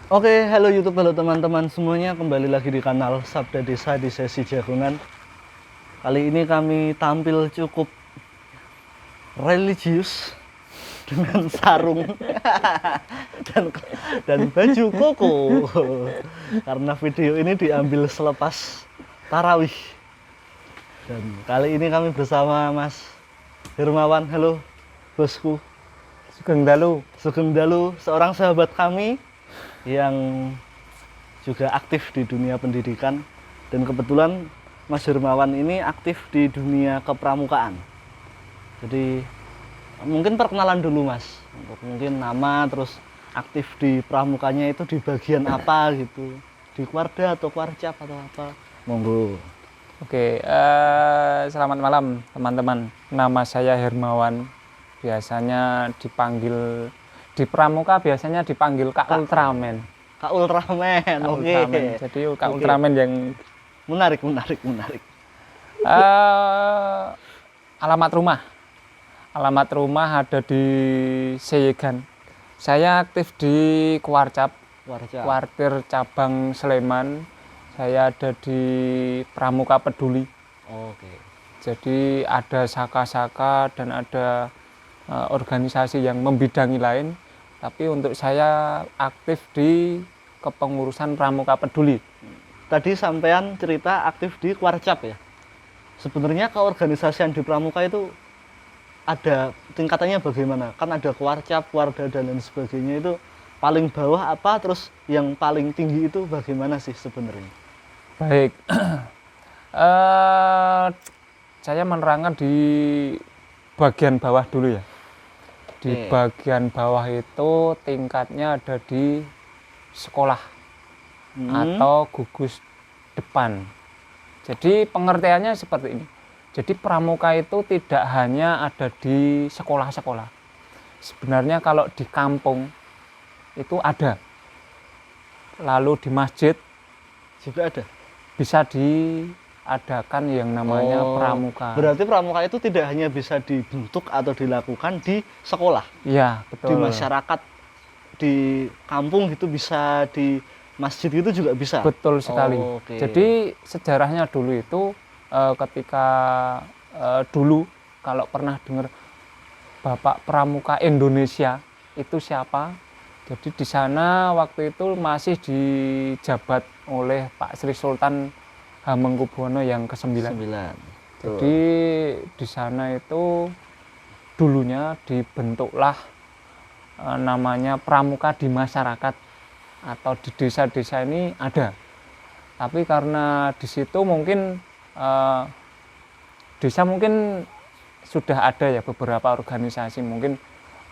Oke, halo YouTube, halo teman-teman semuanya. Kembali lagi di kanal Sabda Desa di sesi Jagungan. Kali ini kami tampil cukup religius dengan sarung dan baju koko. Karena video ini diambil selepas tarawih. Dan kali ini kami bersama Mas Hermawan. Halo, bosku. Sugeng Dalu. Sugeng Dalu, seorang sahabat kami yang juga aktif di dunia pendidikan, dan kebetulan Mas Hermawan ini aktif di dunia kepramukaan. Jadi mungkin perkenalan dulu Mas, untuk mungkin nama, terus aktif di pramukanya itu di bagian apa gitu, di Kwarda atau Kwarcap atau apa, monggo. Oke, selamat malam teman-teman. Nama saya Hermawan. Biasanya dipanggil di Pramuka biasanya dipanggil Kak Ultraman. Kak Ultraman, Kak oke. Ultraman. Jadi Kak Oke. Ultraman yang Menarik. alamat rumah ada di Seyegan. Saya aktif di Kwarcap, Kuartir Cabang Sleman. Saya ada di Pramuka Peduli. Oke. Jadi ada saka-saka dan ada organisasi yang membidangi lain. Tapi untuk saya aktif di kepengurusan Pramuka Peduli. Tadi sampean cerita aktif di Kwarcap ya. Sebenarnya keorganisasian di Pramuka itu ada tingkatannya bagaimana? Kan ada Kwarcap, Kwarda dan lain sebagainya, itu paling bawah apa, terus yang paling tinggi itu bagaimana sih sebenarnya? Baik, saya menerangkan di bagian bawah dulu ya. Di bagian bawah itu tingkatnya ada di sekolah atau gugus depan. Jadi pengertiannya seperti ini. Jadi pramuka itu tidak hanya ada di sekolah-sekolah. Sebenarnya kalau di kampung itu ada. Lalu di masjid Juga ada. bisa diadakan yang namanya pramuka. Berarti pramuka itu tidak hanya bisa dibentuk atau dilakukan di sekolah. Iya, betul. Di masyarakat, di kampung gitu bisa, di masjid itu juga bisa. Betul sekali. Okay. Jadi sejarahnya dulu itu ketika dulu kalau pernah dengar Bapak Pramuka Indonesia itu siapa? Jadi di sana waktu itu masih dijabat oleh Pak Sri Sultan Hamengkubuwono yang ke-9. Jadi di sana itu dulunya dibentuklah namanya pramuka di masyarakat atau di desa-desa ini ada. Tapi karena di situ mungkin desa mungkin sudah ada ya beberapa organisasi, mungkin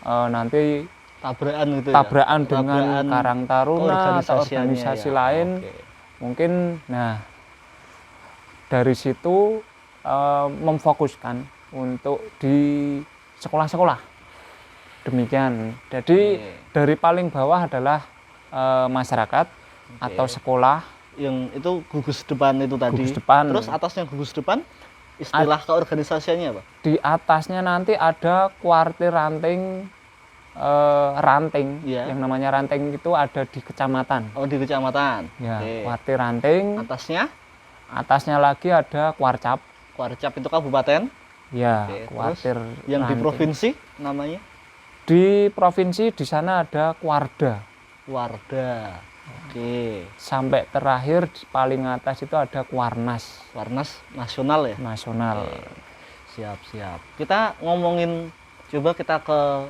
nanti tabrakan dengan Karang Taruna atau organisasi lain. Okay. Mungkin dari situ memfokuskan untuk di sekolah-sekolah. Demikian. Jadi dari paling bawah adalah masyarakat atau sekolah. Yang itu gugus depan itu tadi. Gugus depan. Terus atasnya gugus depan istilah keorganisasiannya apa? Di atasnya nanti ada kuartir ranting. Yang namanya ranting itu ada di kecamatan. Oh, di kecamatan. Ya, kuartir ranting. Atasnya lagi ada Kwarcap. Kwarcap itu kabupaten. Ya, kuartir yang ranting. Di provinsi namanya? Di provinsi di sana ada Kwarda. Oke. Sampai terakhir paling atas itu ada Kwarnas. Kwarnas nasional ya? Nasional. Siap. Kita ngomongin, coba kita ke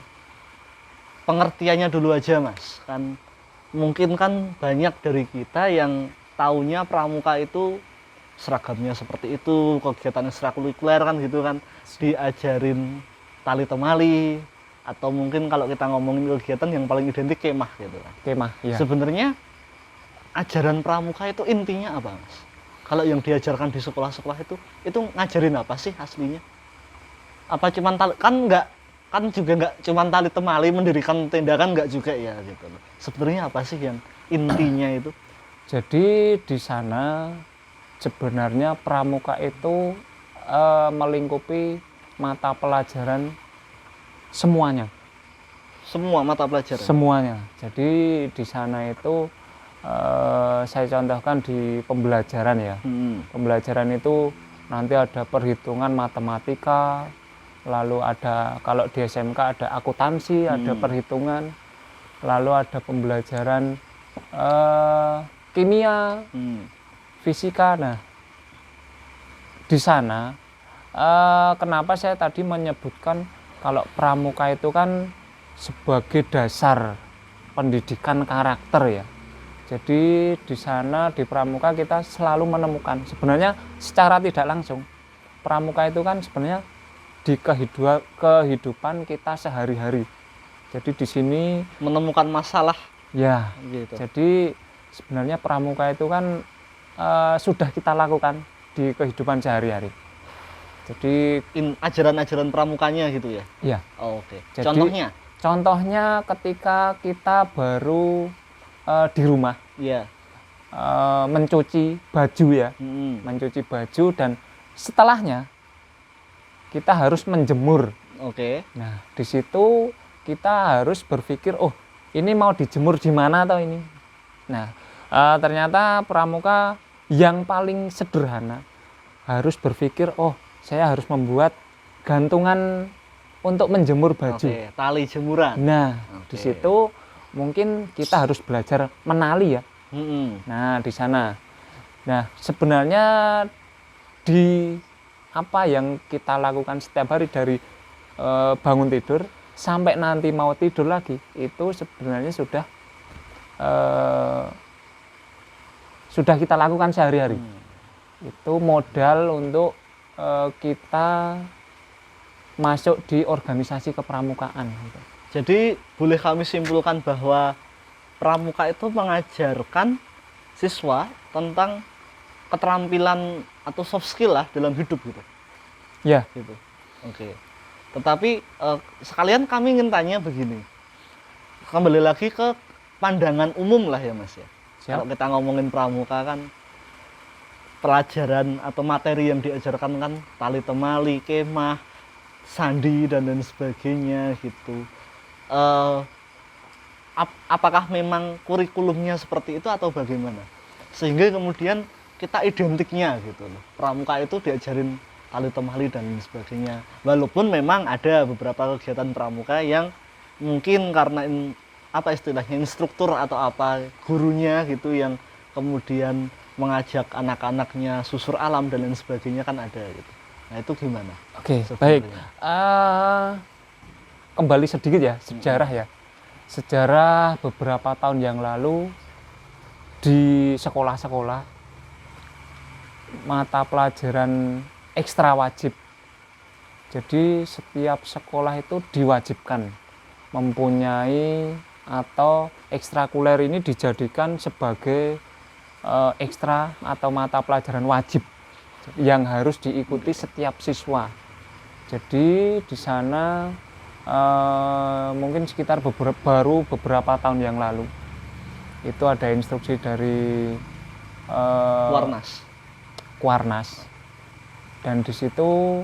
pengertiannya dulu aja Mas. Kan mungkin kan banyak dari kita yang taunya pramuka itu seragamnya seperti itu, kegiatan ekstrakurikuler kan gitu kan, diajarin tali temali, atau mungkin kalau kita ngomongin kegiatan yang paling identik kemah gitu kan. Kemah, ya. Sebenarnya ajaran pramuka itu intinya apa Mas? Kalau yang diajarkan di sekolah-sekolah itu ngajarin apa sih aslinya? Apa cuman kan juga nggak cuma tali temali, mendirikan tenda kan nggak juga ya gitu. Sebenarnya apa sih yang intinya itu? Jadi di sana sebenarnya pramuka itu melingkupi mata pelajaran semuanya. semua mata pelajaran. Semuanya. Jadi di sana itu saya contohkan di pembelajaran ya. Pembelajaran itu nanti ada perhitungan matematika, lalu ada kalau di SMK ada akuntansi, ada perhitungan, lalu ada pembelajaran kimia, fisika. Nah, di sana kenapa saya tadi menyebutkan kalau pramuka itu kan sebagai dasar pendidikan karakter ya. Jadi di sana di pramuka kita selalu menemukan sebenarnya secara tidak langsung pramuka itu kan sebenarnya di kehidupan kita sehari-hari. Jadi di sini Menemukan masalah ya. gitu. Jadi sebenarnya pramuka itu kan sudah kita lakukan di kehidupan sehari-hari. Jadi Ajaran-ajaran pramukanya gitu ya. ya. Oh, oke. Jadi, contohnya ketika kita baru di rumah Iya. mencuci baju ya, mencuci baju dan setelahnya kita harus menjemur. Oke. Nah, di situ kita harus berpikir, oh ini mau dijemur di mana atau ini. Nah, ternyata pramuka yang paling sederhana harus berpikir, oh saya harus membuat gantungan untuk menjemur baju. Oke, tali jemuran. Nah, Oke. di situ mungkin kita harus belajar menali ya. Nah, di sana. Nah, sebenarnya di apa yang kita lakukan setiap hari dari bangun tidur sampai nanti mau tidur lagi itu sebenarnya sudah kita lakukan sehari-hari. Itu modal untuk kita masuk di organisasi kepramukaan. Jadi boleh kami simpulkan bahwa pramuka itu mengajarkan siswa tentang keterampilan atau soft skill lah dalam hidup gitu. Ya. Gitu. Oke. Tetapi sekalian kami ingin tanya begini. Kembali lagi ke pandangan umum lah ya Mas ya. Siap. Kalau kita ngomongin pramuka kan pelajaran atau materi yang diajarkan kan tali temali, kemah, sandi dan lain sebagainya gitu. Apakah memang kurikulumnya seperti itu atau bagaimana? Sehingga kemudian kita identiknya gitu loh. Pramuka itu diajarin tali temali dan lain sebagainya. Walaupun memang ada beberapa kegiatan pramuka yang mungkin karena apa istilahnya instruktur atau apa gurunya gitu yang kemudian mengajak anak-anaknya susur alam dan lain sebagainya kan ada gitu. Nah itu gimana? Oke, sebenarnya? baik. Kembali sedikit ya sejarah ya. Sejarah beberapa tahun yang lalu di sekolah-sekolah mata pelajaran ekstra wajib. Jadi setiap sekolah itu diwajibkan mempunyai atau ekstrakuler ini dijadikan sebagai ekstra atau mata pelajaran wajib yang harus diikuti setiap siswa. Jadi di sana mungkin sekitar baru beberapa tahun yang lalu itu ada instruksi dari Kuarnas dan di situ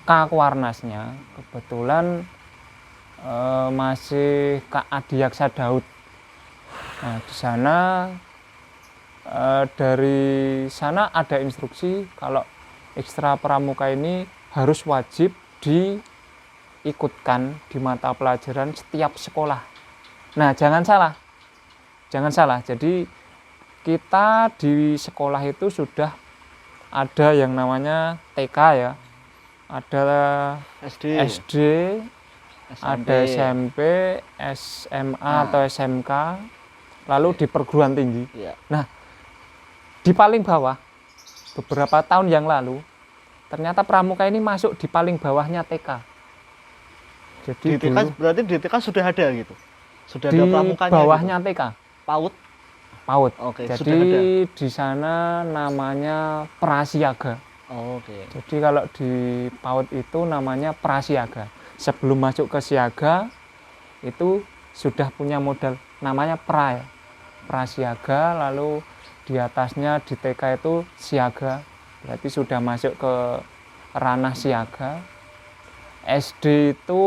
Kuarnasnya kebetulan masih Kak Adiaksa Daud. Nah, di sana dari sana ada instruksi kalau ekstra pramuka ini harus wajib diikutkan di mata pelajaran setiap sekolah. Nah, jangan salah. Jadi kita di sekolah itu sudah ada yang namanya TK ya, ada SD, ada SMP, SMA atau SMK, lalu di perguruan tinggi. Nah, di paling bawah beberapa tahun yang lalu ternyata pramuka ini masuk di paling bawahnya TK. Jadi di TK berarti di TK sudah ada gitu. Sudah di ada pramukanya. Di bawahnya gitu. TK. PAUD. Oke, jadi sudah ada. Di sana namanya prasiaga. Oke. Jadi kalau di PAUD itu namanya prasiaga. Sebelum masuk ke siaga itu sudah punya modal namanya prasiaga, lalu di atasnya di TK itu siaga. Berarti sudah masuk ke ranah siaga. SD itu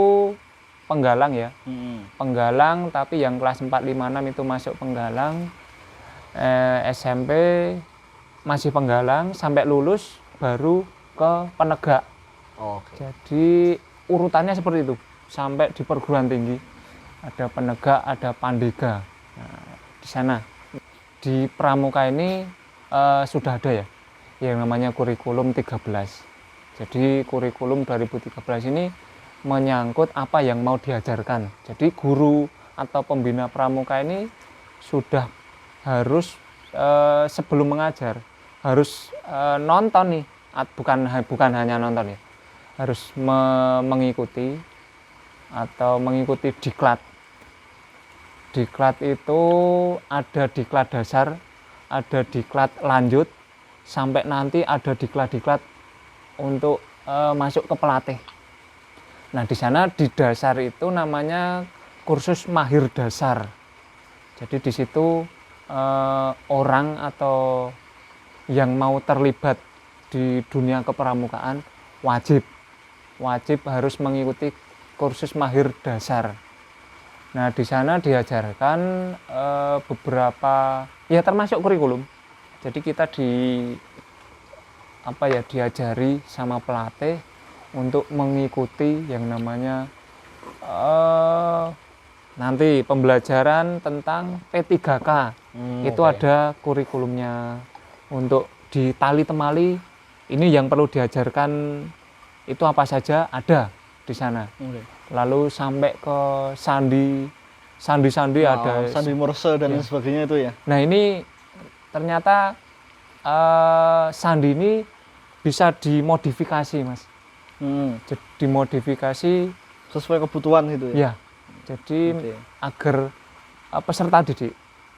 penggalang ya. Hmm. Penggalang, tapi yang kelas 4, 5, 6 itu masuk penggalang. SMP masih penggalang, sampai lulus baru ke penegak. Oke. Jadi urutannya seperti itu, sampai di perguruan tinggi. Ada penegak, ada pandega. Nah, di sana. Di pramuka ini sudah ada ya, yang namanya kurikulum 13. Jadi kurikulum 2013 ini menyangkut apa yang mau diajarkan. Jadi guru atau pembina pramuka ini sudah harus sebelum mengajar harus nonton nih, bukan hanya nonton ya, harus mengikuti atau mengikuti diklat. Diklat itu ada diklat dasar, ada diklat lanjut, sampai nanti ada diklat-diklat untuk masuk ke pelatih. Nah, di sana di dasar itu namanya kursus mahir dasar. Jadi di situ orang atau yang mau terlibat di dunia kepramukaan wajib harus mengikuti kursus mahir dasar. Nah, di sana diajarkan beberapa ya termasuk kurikulum. Jadi kita diajari sama pelatih untuk mengikuti yang namanya nanti pembelajaran tentang P3K. Itu oke. ada kurikulumnya. Untuk di tali temali ini yang perlu diajarkan itu apa saja ada di sana. Oke. Lalu sampai ke sandi ada. Sandi Morse dan Ya. lain sebagainya itu ya. Nah, ini ternyata sandi ini bisa dimodifikasi, Mas. Jadi dimodifikasi Sesuai kebutuhan gitu ya. ya. Jadi Oke. agar peserta didik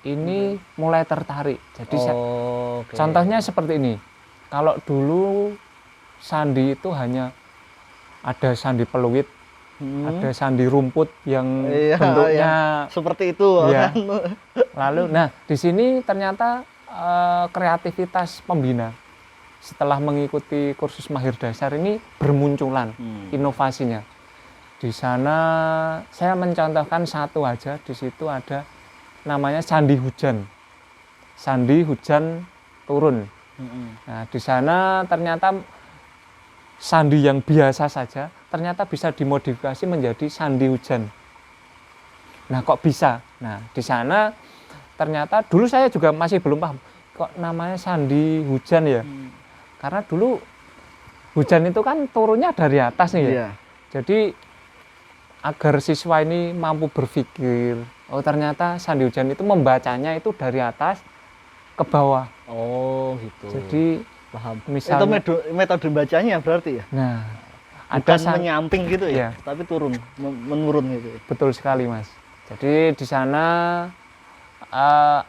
ini mulai tertarik. Jadi Oke. contohnya seperti ini. Kalau dulu sandi itu hanya ada sandi peluit, ada sandi rumput yang Iya, bentuknya seperti itu Iya. kan. lalu. Nah, di sini ternyata kreativitas pembina setelah mengikuti kursus mahir dasar ini bermunculan inovasinya. Di sana saya mencontohkan satu aja, di situ ada namanya sandi hujan. Sandi hujan turun. Nah, di sana ternyata sandi yang biasa saja ternyata bisa dimodifikasi menjadi sandi hujan. Nah, kok bisa? Nah, di sana ternyata dulu saya juga masih belum paham kok namanya sandi hujan ya. Karena dulu hujan itu kan turunnya dari atas nih ya. Iya. Jadi agar siswa ini mampu berpikir, oh ternyata sandi hujan itu membacanya itu dari atas ke bawah. Oh, gitu. Jadi paham. misalnya, Itu metode bacanya berarti ya. nah, Bukan ada menyamping gitu ya, Iya. tapi turun, menurun gitu ya. betul sekali, Mas. Jadi di sana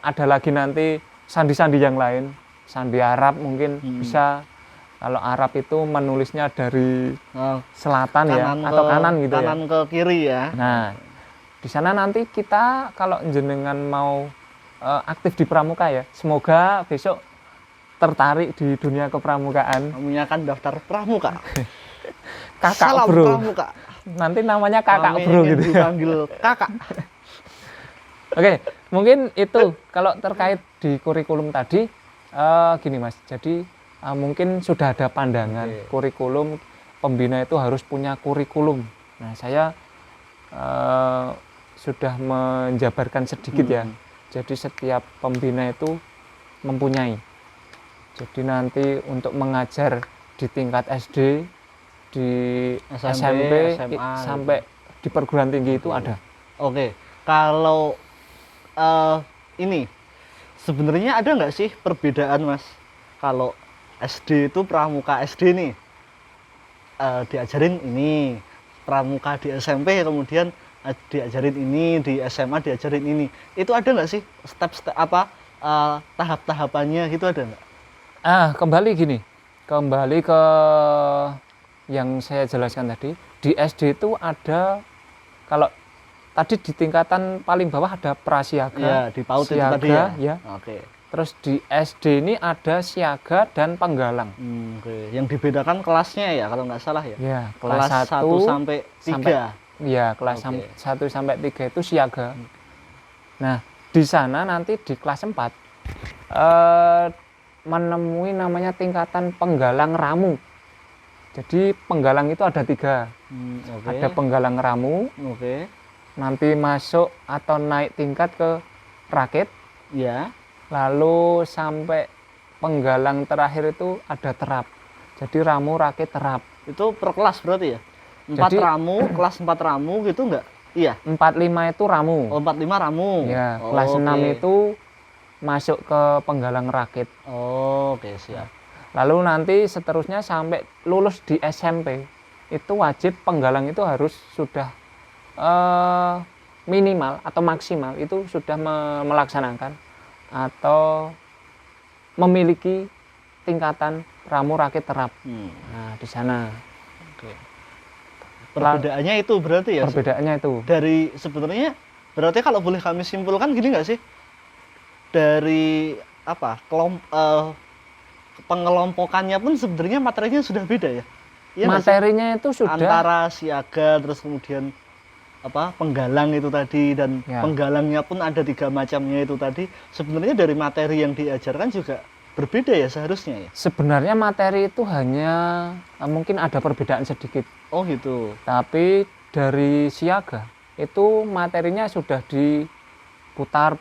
ada lagi nanti sandi-sandi yang lain, sandi Arab mungkin bisa. Kalau Arab itu menulisnya dari Nah, selatan ya atau kanan gitu ya. Kanan ke kiri ya. Nah, di sana nanti kita kalau jenengan mau aktif di pramuka ya, semoga besok tertarik di dunia kepramukaan. Menyiapkan daftar pramuka. Kakak Salam bro, pramuka. nanti namanya kakak Kami bro ingin gitu. dipanggil kakak. Oke, mungkin itu kalau terkait di kurikulum tadi gini Mas. Jadi mungkin sudah ada pandangan kurikulum pembina itu harus punya kurikulum. Nah, saya sudah menjabarkan sedikit ya. Jadi setiap pembina itu mempunyai. Jadi nanti untuk mengajar di tingkat SD, di SMP, SMA, sampai di perguruan tinggi itu ada. Oke, kalau ini sebenarnya ada nggak sih perbedaan Mas? Kalau SD itu pramuka SD nih diajarin ini, pramuka di SMP kemudian diajarin ini, di SMA diajarin ini. Itu ada nggak sih step-step tahap-tahapannya gitu, ada nggak? Kembali ke yang saya jelaskan tadi. Di SD itu ada, kalau tadi di tingkatan paling bawah ada prasiaga, Ya, di PAUD itu siaga, tadi ya. ya. Oke. Terus di SD ini ada siaga dan penggalang. Oke. Yang dibedakan kelasnya ya kalau nggak salah ya. Ya, Kelas 1 sampai 3. Ya, kelas Oke. 1 sampai 3 itu siaga. Nah, di sana nanti di kelas 4 menemui namanya tingkatan penggalang ramu. Jadi penggalang itu ada 3. Oke. Ada penggalang ramu, Oke. nanti masuk atau naik tingkat ke rakit, Ya. lalu sampai penggalang terakhir itu ada terap. Jadi ramu, rakit, terap. Itu per kelas berarti ya? 4 Jadi- ramu, kelas 4 ramu gitu enggak? Iya. 4-5 itu ramu. Oh, 45 ramu. Ya, Oh, kelas 6 oke. itu masuk ke penggalang rakit. Oh, oke, siap. Lalu nanti seterusnya sampai lulus di SMP itu wajib penggalang itu harus sudah minimal atau maksimal itu sudah melaksanakan atau memiliki tingkatan ramu, rakit, terap. Nah, di sana Oke. Perbedaannya itu berarti ya? perbedaannya itu. Dari sebenarnya berarti kalau boleh kami simpulkan gini nggak sih? Dari apa? Pengelompokannya pun sebenarnya materinya sudah beda ya? Iya nggak sih? Materinya itu sudah Antara siaga terus kemudian apa penggalang itu tadi dan Ya. penggalangnya pun ada 3 macamnya itu tadi. Sebenarnya dari materi yang diajarkan juga berbeda ya seharusnya ya? sebenarnya materi itu hanya mungkin ada perbedaan sedikit. Oh gitu. Tapi dari siaga itu materinya sudah diputar,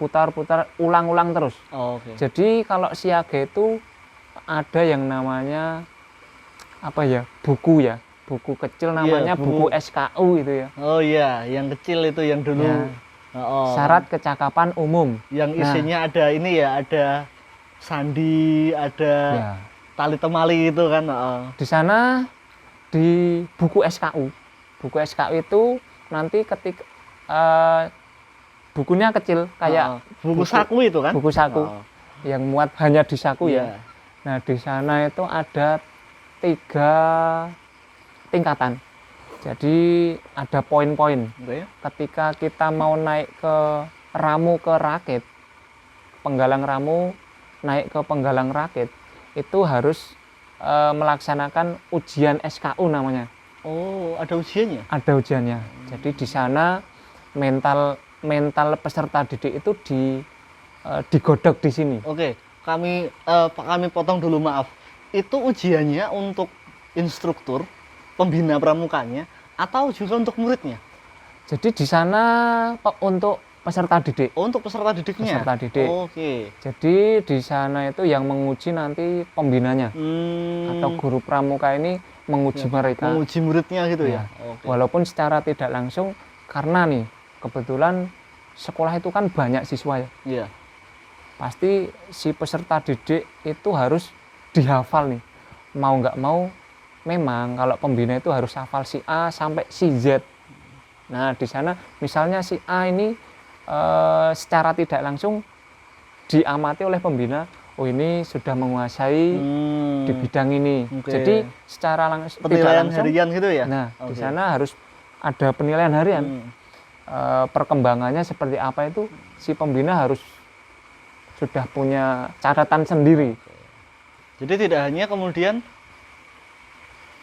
ulang-ulang terus. Oh, oke. Jadi kalau siaga itu ada yang namanya apa ya, buku ya, buku kecil namanya buku. buku SKU itu ya. Oh iya, yang kecil itu yang dulu. Ya. Oh, Syarat kecakapan umum. yang Nah. isinya ada ini ya, ada sandi, ada Ya. tali temali itu kan. Di sana di buku SKU itu nanti ketika bukunya kecil kayak buku saku itu kan? buku saku Oh, yang muat hanya di saku iya. ya. Nah, di sana itu ada 3 tingkatan. Jadi ada poin-poin. Oke. Ketika kita mau naik ke ramu, ke rakit, penggalang ramu naik ke penggalang rakit, itu harus melaksanakan ujian SKU namanya. Oh, ada ujiannya? Ada ujiannya. Jadi di sana mental peserta didik itu digodok di sini. Oke, kami potong dulu, maaf. Itu ujiannya untuk instruktur, pembina pramukanya, atau juga untuk muridnya? Jadi di sana untuk peserta didik. Oh, untuk peserta didiknya? Peserta didik. Oke. Jadi di sana itu yang menguji nanti pembinanya atau guru pramuka ini menguji mereka. Menguji muridnya gitu ya? Ya. Oke. Walaupun secara tidak langsung karena nih kebetulan sekolah itu kan banyak siswa ya. Iya. Pasti si peserta didik itu harus dihafal nih. Mau nggak mau memang kalau pembina itu harus hafal si A sampai si Z. Nah, di sana misalnya si A ini secara tidak langsung diamati oleh pembina, oh ini sudah menguasai di bidang ini. Oke. Jadi secara tidak Penilaian langsung, harian gitu ya? nah di Oke. sana harus ada penilaian harian. Perkembangannya seperti apa itu si pembina harus sudah punya catatan sendiri. Jadi tidak hanya kemudian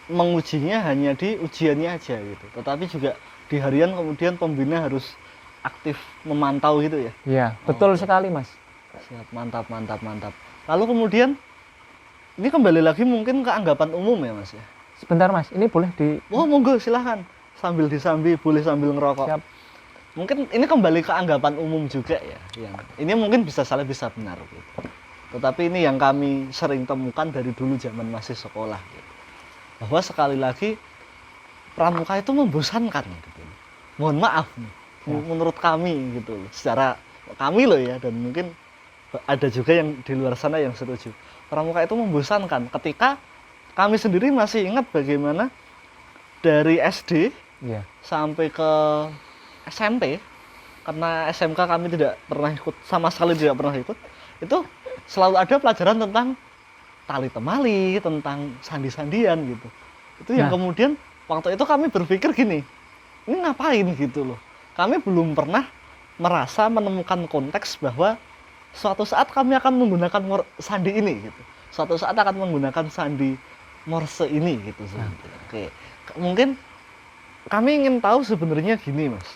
mengujinya hanya di ujiannya aja gitu, tetapi juga di harian kemudian pembina harus aktif memantau gitu ya? Ya, betul sekali Mas. Siap, mantap, mantap, mantap. Lalu kemudian ini kembali lagi mungkin ke anggapan umum ya Mas ya? Sebentar Mas, ini boleh di Oh monggo silahkan, sambil disambi, boleh sambil ngerokok. Siap. Mungkin ini kembali ke anggapan umum juga ya, yang ini mungkin bisa salah bisa benar gitu. Tetapi ini yang kami sering temukan dari dulu zaman masih sekolah gitu. Bahwa sekali lagi pramuka itu membosankan gitu. Mohon maaf nih, menurut kami gitu loh. Secara kami loh ya, dan mungkin ada juga yang di luar sana yang setuju. Pramuka itu membosankan ketika kami sendiri masih ingat bagaimana dari SD ya. sampai ke SMP, karena SMK kami tidak pernah ikut, sama sekali tidak pernah ikut, itu selalu ada pelajaran tentang tali temali, tentang sandi-sandian gitu. Itu yang Nah. kemudian waktu itu kami berpikir gini, ini ngapain gitu loh. Kami belum pernah merasa menemukan konteks bahwa suatu saat kami akan menggunakan sandi ini gitu. Suatu saat akan menggunakan sandi morse ini gitu. Oke. Mungkin kami ingin tahu sebenarnya gini, Mas.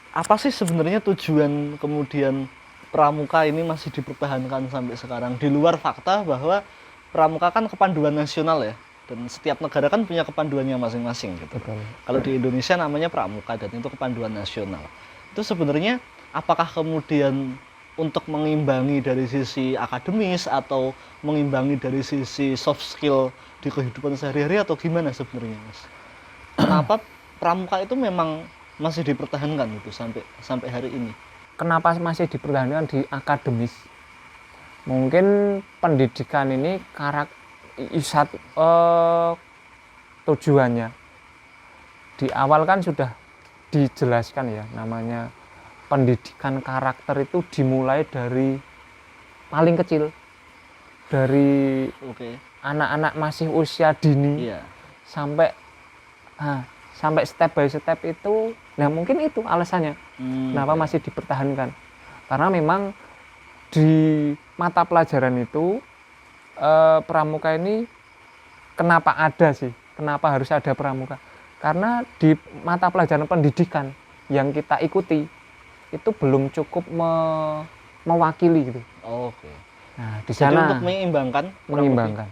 Apa sih sebenarnya tujuan kemudian pramuka ini masih dipertahankan sampai sekarang? Di luar fakta bahwa pramuka kan kepanduan nasional ya, dan setiap negara kan punya kepanduannya masing-masing gitu. Betul. Kalau di Indonesia namanya pramuka dan itu kepanduan nasional. Itu sebenarnya apakah kemudian untuk mengimbangi dari sisi akademis atau mengimbangi dari sisi soft skill di kehidupan sehari-hari atau gimana sebenarnya, Mas? Kenapa pramuka itu memang masih dipertahankan gitu sampai hari ini? Kenapa masih dipertahankan di akademis? Mungkin pendidikan ini tujuannya di awal kan sudah dijelaskan ya, namanya pendidikan karakter itu dimulai dari paling kecil, dari Oke. anak-anak masih usia dini Iya. sampai sampai step by step itu. Nah mungkin itu alasannya kenapa Oke. masih dipertahankan, karena memang di mata pelajaran itu pramuka ini kenapa ada sih, kenapa harus ada pramuka, karena di mata pelajaran pendidikan yang kita ikuti itu belum cukup mewakili gitu. Oke. Nah di Jadi sana untuk menyeimbangkan pramuka. mengimbangkan